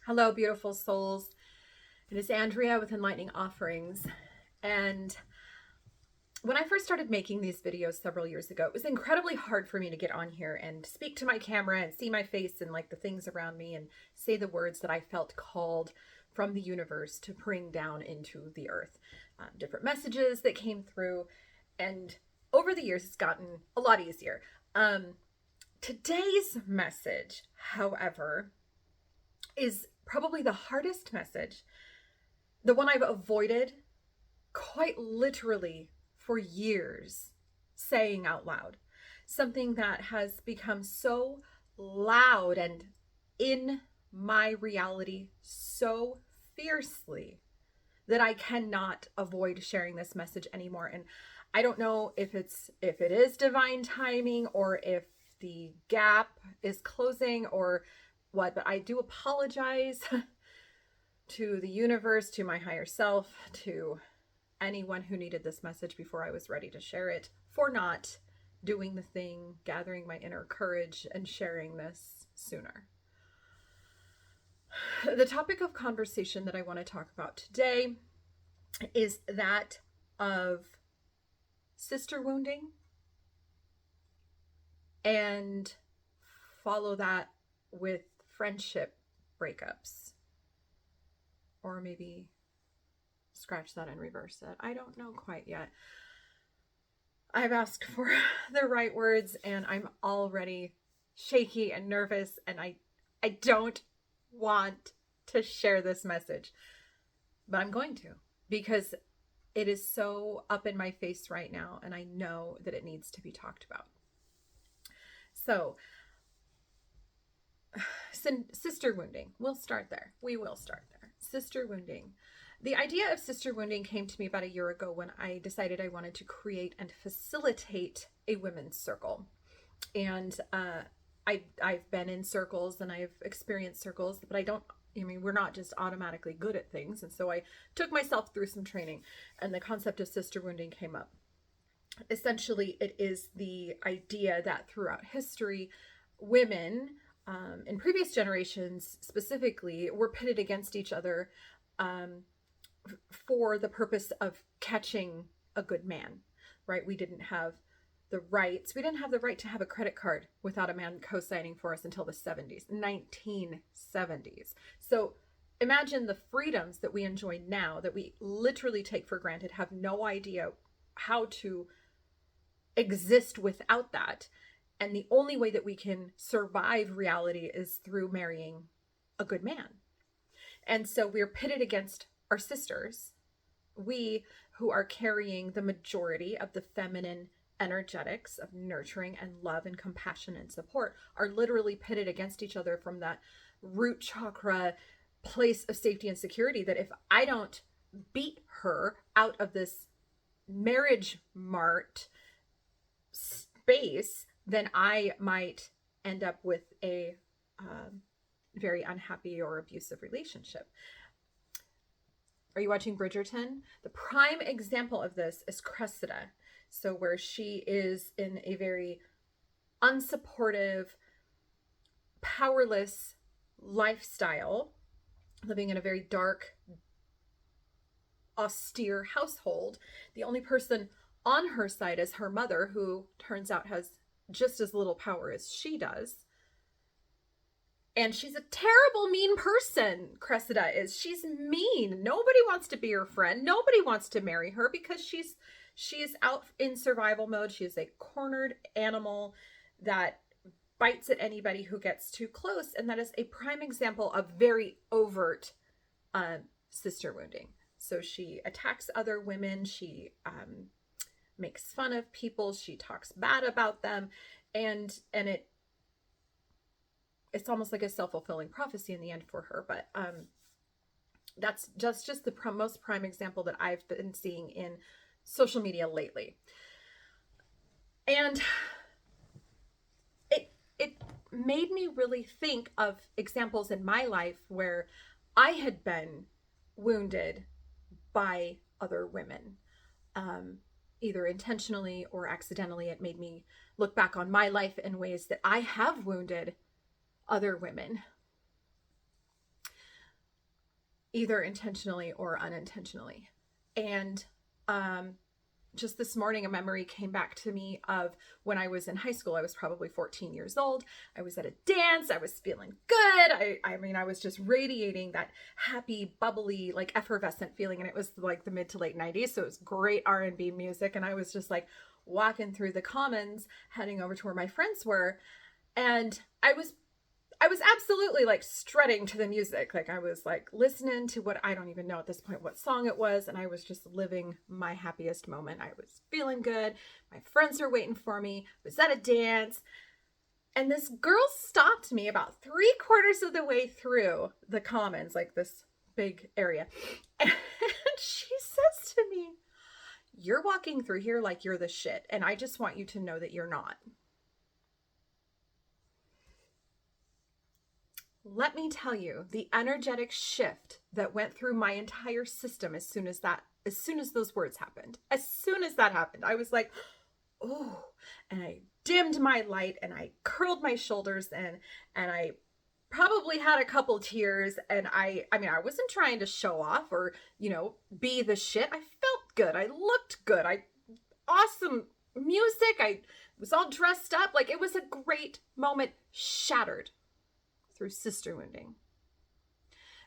Hello, beautiful souls. It is Andrea with Enlightening Offerings. And when I first started making these videos several years ago, it was incredibly hard for me to get on here and speak to my camera and see my face and like the things around me and say the words that I felt called from the universe to bring down into the earth. Different messages that came through. And over the years, it's gotten a lot easier. Today's message, however, is probably the hardest message, the one I've avoided quite literally for years saying out loud. Something that has become so loud and in my reality so fiercely that I cannot avoid sharing this message anymore. And I don't know if it is divine timing or if the gap is closing or what, but I do apologize to the universe, to my higher self, to anyone who needed this message before I was ready to share it, for not doing the thing, gathering my inner courage, and sharing this sooner. The topic of conversation that I want to talk about today is that of sister wounding, and follow that with friendship breakups. Or maybe scratch that and reverse it. I don't know quite yet. I've asked for the right words and I'm already shaky and nervous, and I don't want to share this message, but I'm going to, because it is so up in my face right now and I know that it needs to be talked about. So, sister wounding, we'll start there. We will start there. Sister wounding. The idea of sister wounding came to me about a year ago when I decided I wanted to create and facilitate a women's circle. And I've been in circles and I've experienced circles, but we're not just automatically good at things. And so I took myself through some training and the concept of sister wounding came up. Essentially, it is the idea that throughout history, women in previous generations specifically were pitted against each other for the purpose of catching a good man, right? We didn't have the rights. We didn't have the right to have a credit card without a man co-signing for us until the 70s, 1970s. So imagine the freedoms that we enjoy now that we literally take for granted, have no idea how to exist without that. And the only way that we can survive reality is through marrying a good man. And so we're pitted against our sisters. We who are carrying the majority of the feminine energetics of nurturing and love and compassion and support are literally pitted against each other from that root chakra place of safety and security, that if I don't beat her out of this marriage mart space, then I might end up with a very unhappy or abusive relationship. Are you watching Bridgerton? The prime example of this is Cressida. So where she is in a very unsupportive, powerless lifestyle, living in a very dark, austere household. The only person on her side is her mother, who turns out has just as little power as she does. And she's a terrible, mean person, Cressida is. She's mean. Nobody wants to be her friend. Nobody wants to marry her because she is out in survival mode. She is a cornered animal that bites at anybody who gets too close. And that is a prime example of very overt sister wounding. So she attacks other women. She makes fun of people. She talks bad about them. And it's almost like a self-fulfilling prophecy in the end for her. But that's just the most prime example that I've been seeing in social media lately. And it made me really think of examples in my life where I had been wounded by other women, either intentionally or accidentally. It made me look back on my life in ways that I have wounded other women. either intentionally or unintentionally. And just this morning, a memory came back to me of when I was in high school. I was probably 14 years old. I was at a dance. I was feeling good. I mean, I was just radiating that happy, bubbly, like effervescent feeling. And it was like the mid to late 90s. So it was great R&B music. And I was just like walking through the commons, heading over to where my friends were. And I was absolutely like strutting to the music. Like I was like listening to what I don't even know at this point what song it was. And I was just living my happiest moment. I was feeling good. My friends were waiting for me. I was at a dance. And this girl stopped me about 3/4 of the way through the commons, like this big area. And she says to me, "You're walking through here like you're the shit. And I just want you to know that you're not." Let me tell you the energetic shift that went through my entire system as soon as those words happened. As soon as that happened, I was like, oh, and I dimmed my light and I curled my shoulders and I probably had a couple tears. And I mean, I wasn't trying to show off or, be the shit. I felt good. I looked good. Awesome music. I was all dressed up. Like it was a great moment, shattered through sister wounding.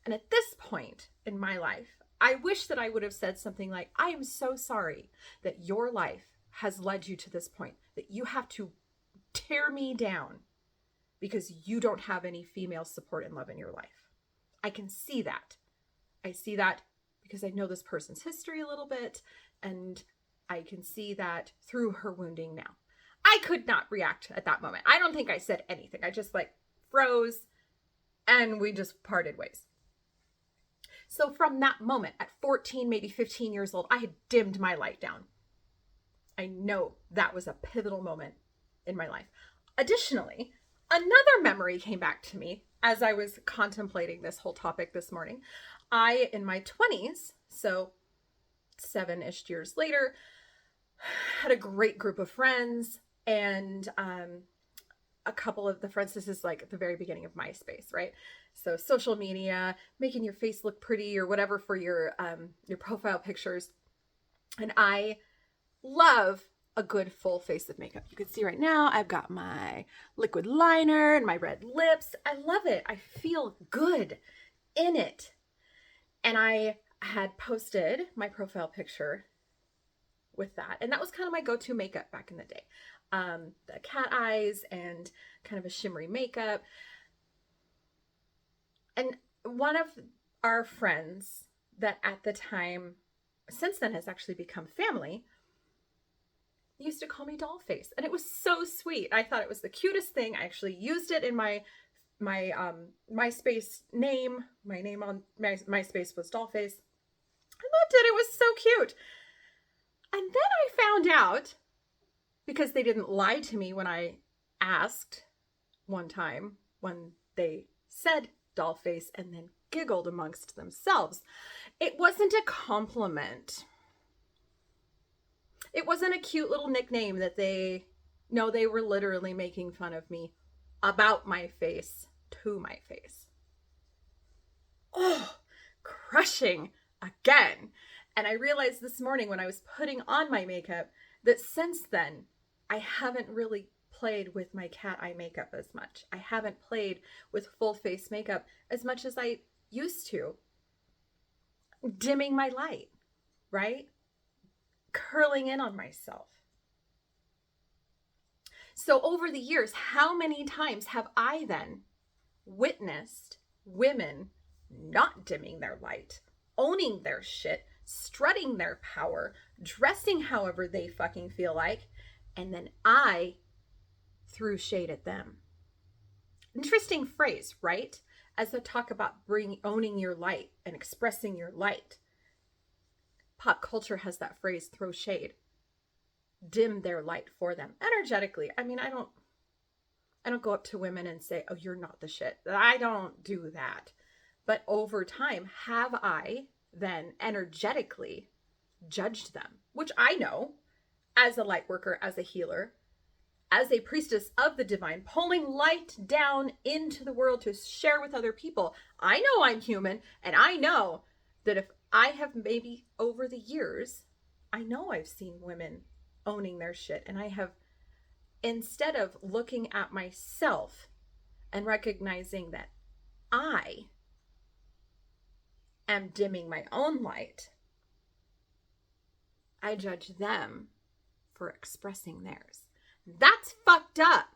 And at this point in my life, I wish that I would have said something like, I am so sorry that your life has led you to this point, that you have to tear me down because you don't have any female support and love in your life. I can see that. I see that because I know this person's history a little bit, and I can see that through her wounding now. I could not react at that moment. I don't think I said anything. I just like froze and we just parted ways. So from that moment at 14, maybe 15 years old, I had dimmed my light down. I know that was a pivotal moment in my life. Additionally, another memory came back to me as I was contemplating this whole topic this morning. I, in my 20s, so 7-ish years later, had a great group of friends, and a couple of the friends, this is like at the very beginning of MySpace, right? So social media, making your face look pretty or whatever for your profile pictures. And I love a good full face of makeup. You can see right now, I've got my liquid liner and my red lips. I love it. I feel good in it. And I had posted my profile picture with that. And that was kind of my go-to makeup back in the day. The cat eyes and kind of a shimmery makeup. And one of our friends that at the time, since then has actually become family, used to call me Dollface. And it was so sweet. I thought it was the cutest thing. I actually used it in my MySpace name. My name on MySpace was Dollface. I loved it. It was so cute. And then I found out, because they didn't lie to me when I asked one time when they said Dollface and then giggled amongst themselves. It wasn't a compliment. It wasn't a cute little nickname that they were literally making fun of me about my face to my face. Oh, crushing again. And I realized this morning when I was putting on my makeup that since then, I haven't really played with my cat eye makeup as much. I haven't played with full face makeup as much as I used to. Dimming my light, right? Curling in on myself. So over the years, how many times have I then witnessed women not dimming their light, owning their shit, strutting their power, dressing however they fucking feel like, and then I threw shade at them. Interesting phrase, right? As I talk about owning your light and expressing your light. Pop culture has that phrase, throw shade. Dim their light for them energetically. I mean, I don't go up to women and say, oh, you're not the shit. I don't do that. But over time, have I then energetically judged them, which I know as a light worker, as a healer, as a priestess of the divine, pulling light down into the world to share with other people. I know I'm human, and I know that if I have maybe over the years, I know I've seen women owning their shit, and I have, instead of looking at myself and recognizing that I am dimming my own light, I judge them for expressing theirs. That's fucked up.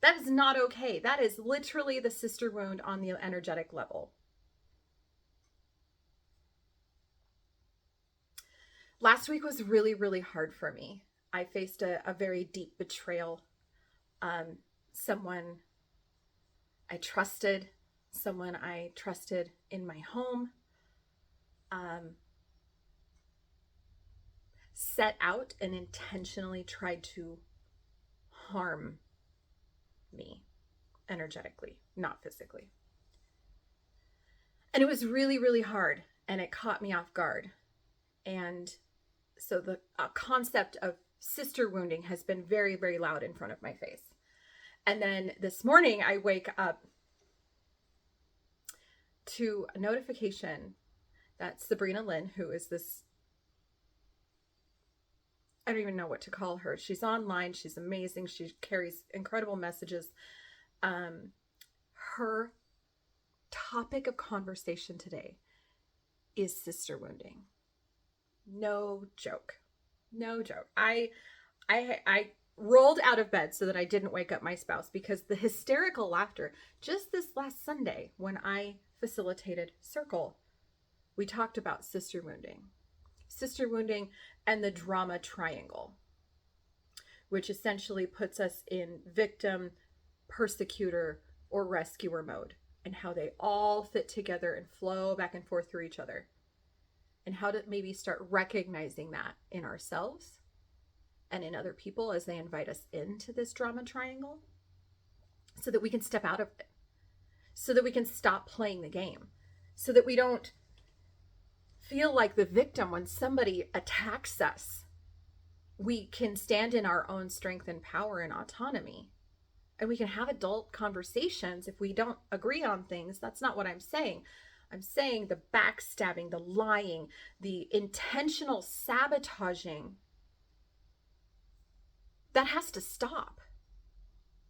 That is not okay. That is literally the sister wound on the energetic level. Last week was really, really hard for me. I faced a very deep betrayal. Someone I trusted in my home, set out and intentionally tried to harm me energetically, not physically. And it was really, really hard, and it caught me off guard. And so the concept of sister wounding has been very, very loud in front of my face. And then this morning I wake up to a notification that Sabrina Lynn, who is this, I don't even know what to call her. She's online. She's amazing. She carries incredible messages. Her topic of conversation today is sister wounding. No joke. No joke. I rolled out of bed so that I didn't wake up my spouse, because the hysterical laughter just this last Sunday when I facilitated Circle, we talked about sister wounding and the drama triangle, which essentially puts us in victim, persecutor, or rescuer mode, and how they all fit together and flow back and forth through each other, and how to maybe start recognizing that in ourselves and in other people as they invite us into this drama triangle, so that we can step out of it, so that we can stop playing the game, so that we don't feel like the victim when somebody attacks us. We can stand in our own strength and power and autonomy, and we can have adult conversations if we don't agree on things. That's not what I'm saying. I'm saying the backstabbing, the lying, the intentional sabotaging, that has to stop.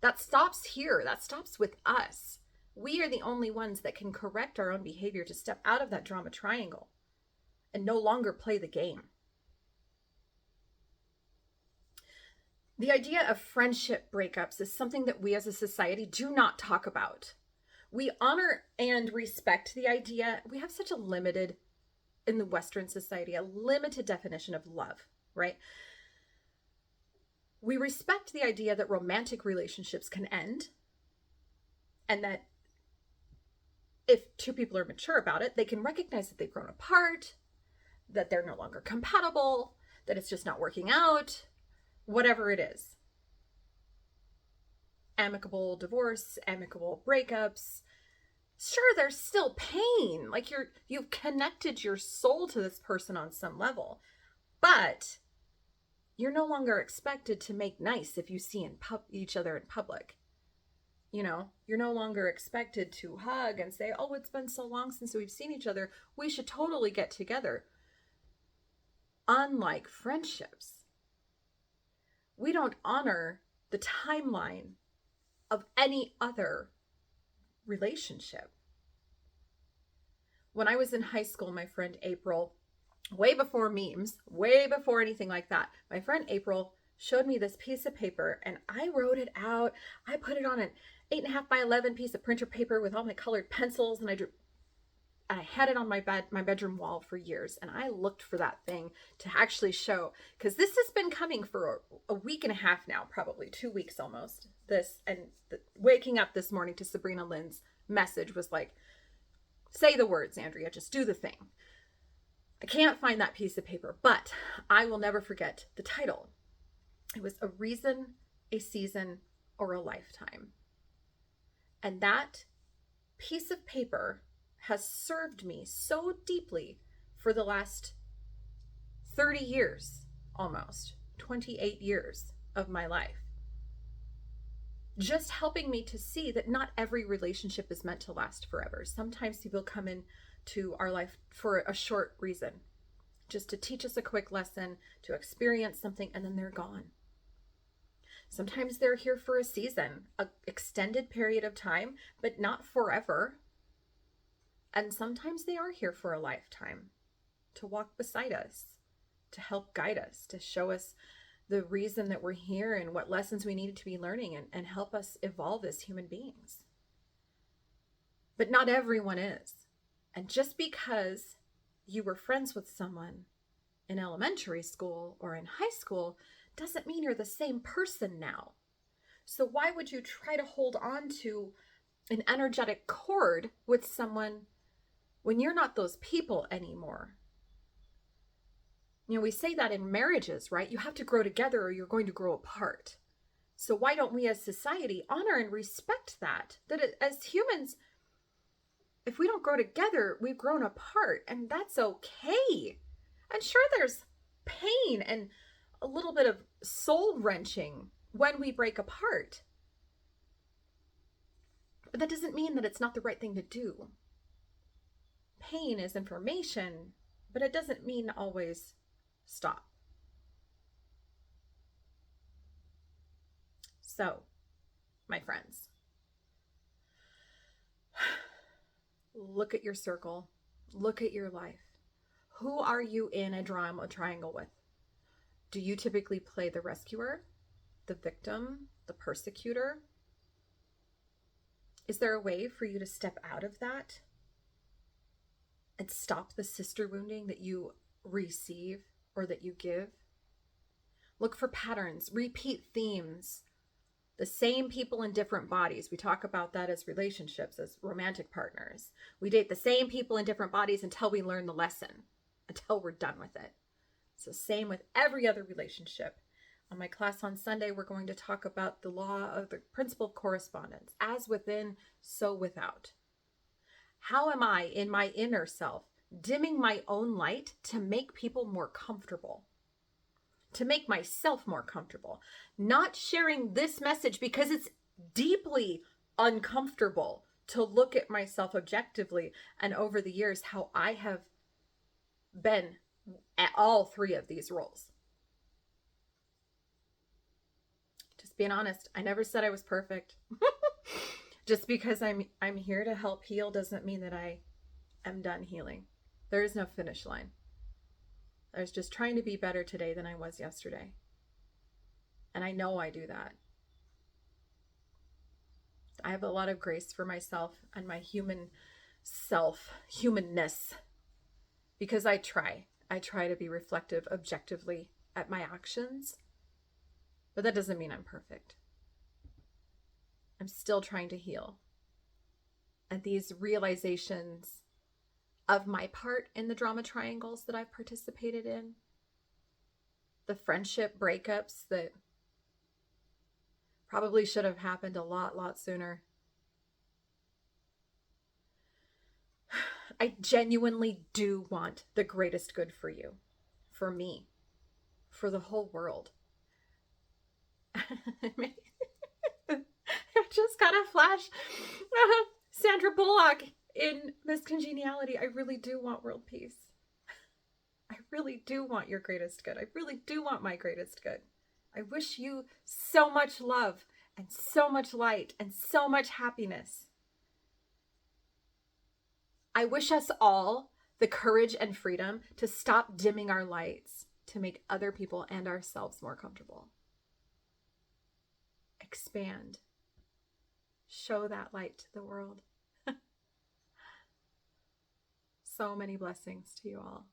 That stops here. That stops with us. We are the only ones that can correct our own behavior to step out of that drama triangle and no longer play the game. The idea of friendship breakups is something that we as a society do not talk about. We honor and respect the idea. We have such a limited, in the Western society, a limited definition of love, right? We respect the idea that romantic relationships can end, and that if two people are mature about it, they can recognize that they've grown apart, that they're no longer compatible, that it's just not working out, whatever it is. Amicable divorce, amicable breakups. Sure, there's still pain. Like you've connected your soul to this person on some level, but you're no longer expected to make nice if you see each other in public. You know, you're no longer expected to hug and say, oh, it's been so long since we've seen each other. We should totally get together. Unlike friendships, we don't honor the timeline of any other relationship. When I was in high school, my friend April, way before memes, way before anything like that, my friend April showed me this piece of paper, and I wrote it out. I put it on an 8.5 by 11 piece of printer paper with all my colored pencils, and I had it on my bedroom wall for years, and I looked for that thing to actually show, because this has been coming for a week and a half now, probably 2 weeks almost. Waking up this morning to Sabrina Lynn's message was like, say the words, Andrea, just do the thing. I can't find that piece of paper, but I will never forget the title. It was A Reason, a Season, or a Lifetime. And that piece of paper has served me so deeply for the last 30 years, almost 28 years. of my life, just helping me to see that not every relationship is meant to last forever. Sometimes people come into our life for a short reason, just to teach us a quick lesson, to experience something, and then they're gone. Sometimes they're here for a season, an extended period of time, but not forever. And sometimes they are here for a lifetime, to walk beside us, to help guide us, to show us the reason that we're here and what lessons we needed to be learning, and help us evolve as human beings. But not everyone is. And just because you were friends with someone in elementary school or in high school doesn't mean you're the same person now. So why would you try to hold on to an energetic cord with someone when you're not those people anymore? You know, we say that in marriages, right? You have to grow together or you're going to grow apart. So why don't we as society honor and respect that? That as humans, if we don't grow together, we've grown apart, and that's okay. And sure, there's pain and a little bit of soul wrenching when we break apart. But that doesn't mean that it's not the right thing to do. Pain is information, but it doesn't mean always stop. So, my friends, look at your circle, look at your life. Who are you in a drama triangle with? Do you typically play the rescuer, the victim, the persecutor? Is there a way for you to step out of that and stop the sister wounding that you receive or that you give? Look for patterns, repeat themes, the same people in different bodies. We talk about that as relationships, as romantic partners. We date the same people in different bodies until we learn the lesson, until we're done with it. So same with every other relationship. On my class on Sunday, we're going to talk about the law of the principle of correspondence. As within, so without. How am I in my inner self dimming my own light to make people more comfortable? To make myself more comfortable? Not sharing this message because it's deeply uncomfortable to look at myself objectively, and over the years how I have been at all three of these roles. Just being honest, I never said I was perfect. Just because I'm here to help heal doesn't mean that I am done healing. There is no finish line. I was just trying to be better today than I was yesterday. And I know I do that. I have a lot of grace for myself and my human self, humanness, because I try to be reflective objectively at my actions, but that doesn't mean I'm perfect. I'm still trying to heal. And these realizations of my part in the drama triangles that I've participated in, the friendship breakups that probably should have happened a lot sooner. I genuinely do want the greatest good for you, for me, for the whole world. I just got a flash. Sandra Bullock in Miss Congeniality. I really do want world peace. I really do want your greatest good. I really do want my greatest good. I wish you so much love and so much light and so much happiness. I wish us all the courage and freedom to stop dimming our lights to make other people and ourselves more comfortable. Expand. Show that light to the world. So many blessings to you all.